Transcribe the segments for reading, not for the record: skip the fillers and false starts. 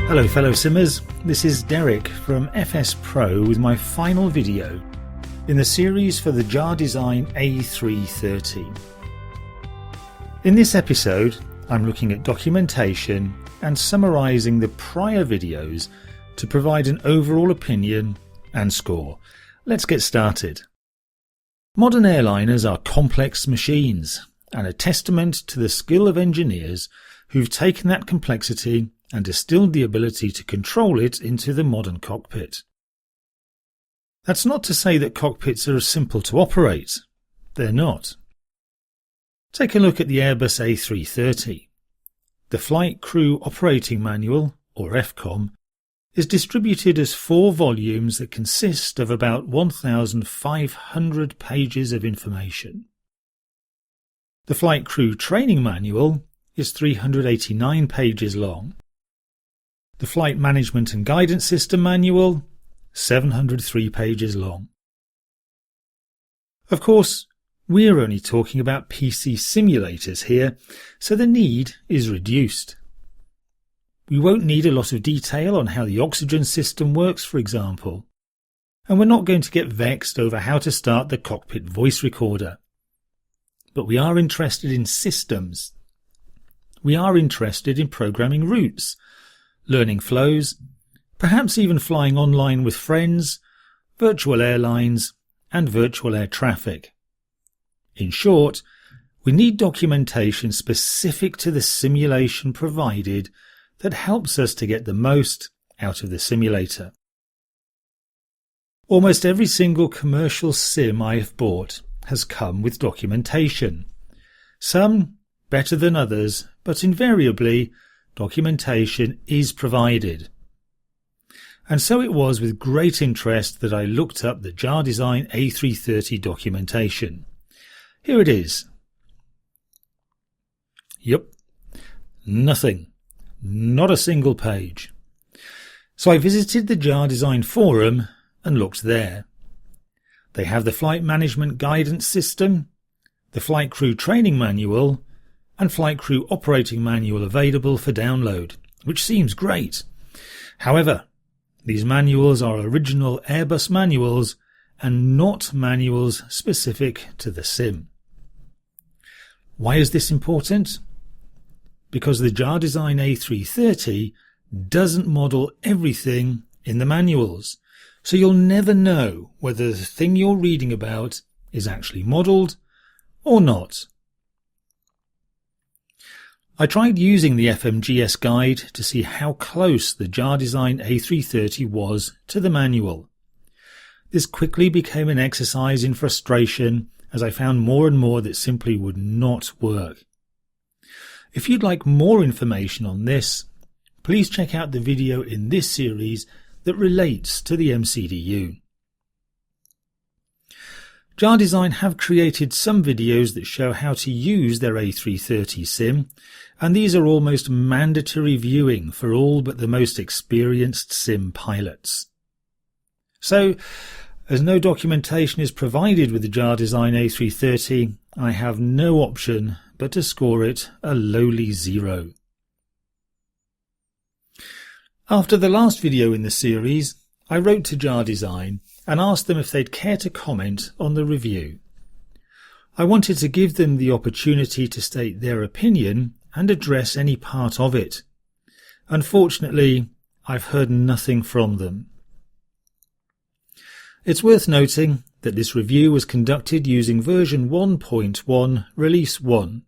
Hello fellow simmers, this is Derek from FS Pro with my final video in the series for the JARDesign A330. In this episode I'm looking at documentation and summarising the prior videos to provide an overall opinion and score. Let's get started. Modern airliners are complex machines and a testament to the skill of engineers who've taken that complexity and distilled the ability to control it into the modern cockpit. That's not to say that cockpits are simple to operate. They're not. Take a look at the Airbus A330. The Flight Crew Operating Manual, or FCOM, is distributed as 4 volumes that consist of about 1,500 pages of information. The Flight Crew Training Manual is 389 pages long. The Flight Management and Guidance System Manual, 703 pages long. Of course, we're only talking about PC simulators here, so the need is reduced. We won't need a lot of detail on how the oxygen system works, for example, and we're not going to get vexed over how to start the cockpit voice recorder. But we are interested in systems. We are interested in programming routes, learning flows, perhaps even flying online with friends, virtual airlines, and virtual air traffic. In short, we need documentation specific to the simulation provided that helps us to get the most out of the simulator. Almost every single commercial sim I have bought has come with documentation. Some better than others, but invariably documentation is provided. And so it was with great interest that I looked up the JARDesign A330 documentation. Here it is. Yup, nothing. Not a single page. So I visited the JARDesign forum and looked there. They have the Flight Management Guidance System, the Flight Crew Training Manual, and Flight Crew Operating Manual available for download, which seems great. However, these manuals are original Airbus manuals and not manuals specific to the sim. Why is this important? Because the JARDesign A330 doesn't model everything in the manuals, so you'll never know whether the thing you're reading about is actually modelled or not. I tried using the FMGS guide to see how close the JARDesign A330 was to the manual. This quickly became an exercise in frustration as I found more and more that simply would not work. If you'd like more information on this, please check out the video in this series that relates to the MCDU. JARDesign have created some videos that show how to use their A330 sim, and these are almost mandatory viewing for all but the most experienced sim pilots. So, as no documentation is provided with the JARDesign A330, I have no option but to score it a lowly 0. After the last video in the series, I wrote to JARDesign and asked them if they'd care to comment on the review. I wanted to give them the opportunity to state their opinion and address any part of it. Unfortunately, I've heard nothing from them. It's worth noting that this review was conducted using version 1.1 Release 1.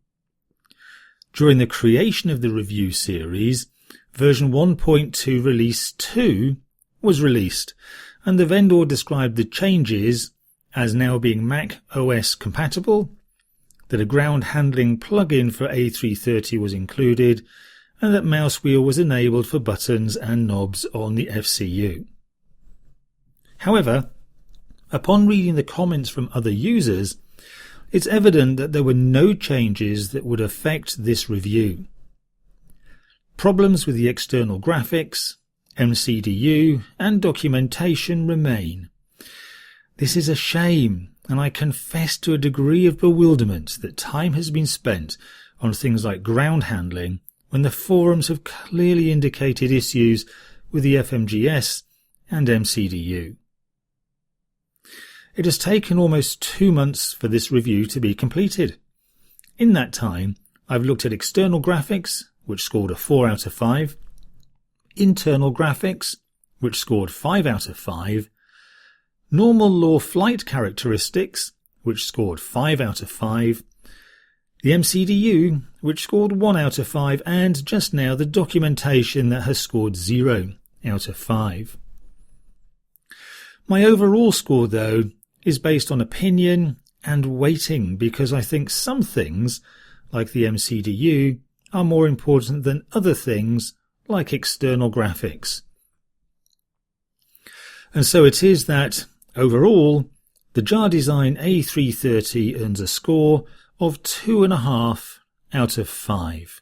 During the creation of the review series, version 1.2 Release 2 was released, and the vendor described the changes as now being Mac OS compatible, that a ground handling plugin for A330 was included, and that mouse wheel was enabled for buttons and knobs on the FCU. However, upon reading the comments from other users, it's evident that there were no changes that would affect this review. Problems with the external graphics, MCDU and documentation remain. This is a shame, and I confess to a degree of bewilderment that time has been spent on things like ground handling when the forums have clearly indicated issues with the FMGS and MCDU. It has taken almost 2 months for this review to be completed. In that time, I've looked at external graphics, which scored a 4 out of 5, internal graphics, which scored 5 out of 5, normal law flight characteristics, which scored 5 out of 5, the MCDU, which scored 1 out of 5, and just now the documentation that has scored 0 out of 5. My overall score, though, is based on opinion and weighting, because I think some things, like the MCDU, are more important than other things, like external graphics. And so it is that, overall, the JARDesign A330 earns a score of 2.5 out of 5.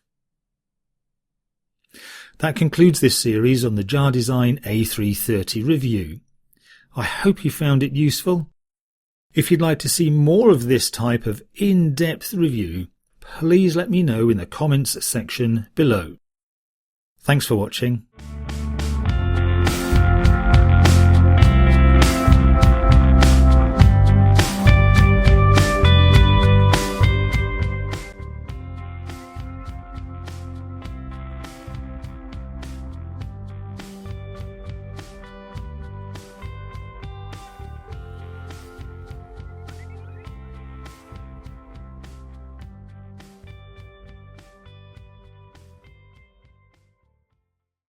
That concludes this series on the JARDesign A330 review. I hope you found it useful. If you'd like to see more of this type of in-depth review, please let me know in the comments section below. Thanks for watching.